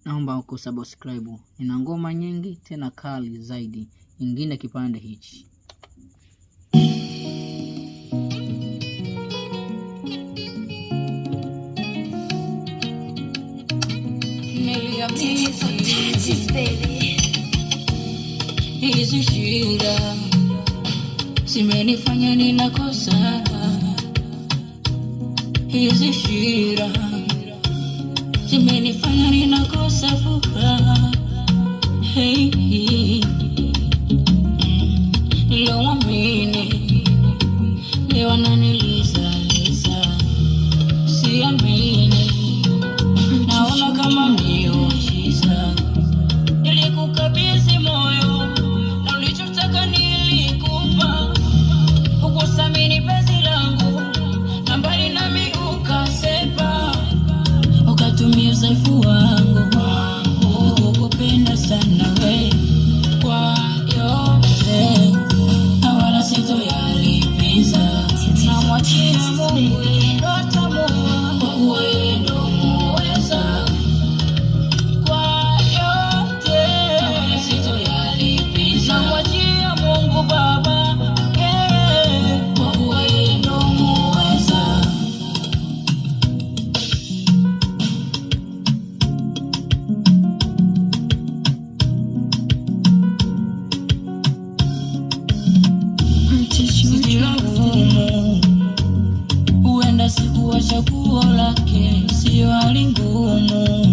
naomba kusubscribe. Nina ngoma nyingi tena kali zaidi. Ingine kipande hichi. Hizi shida zimenifanya ninakosa. Hizi shida zimenifanya ninakosa furaha. Hey, leo amini, leo ananiliza siamini, naona kama miujiza. Nilikukabidhi moyo na ulichotaka nilikupa, ukusamini penzi langu na mbali nami ukasepa, ukatumia udhaifu wangu kukupenda sana we. Kwa yote na wala sitoyalipiza, namwachia Mungu ndo atamua, kwa kuwa yeye ndo muweza. Kwa yote na wala sitoyalipiza, namwachia Mungu Baba, kwa kuwa yeye ndo muweza. Sijilaumu, huenda sikuwa chaguo lake, sio hali ngumu.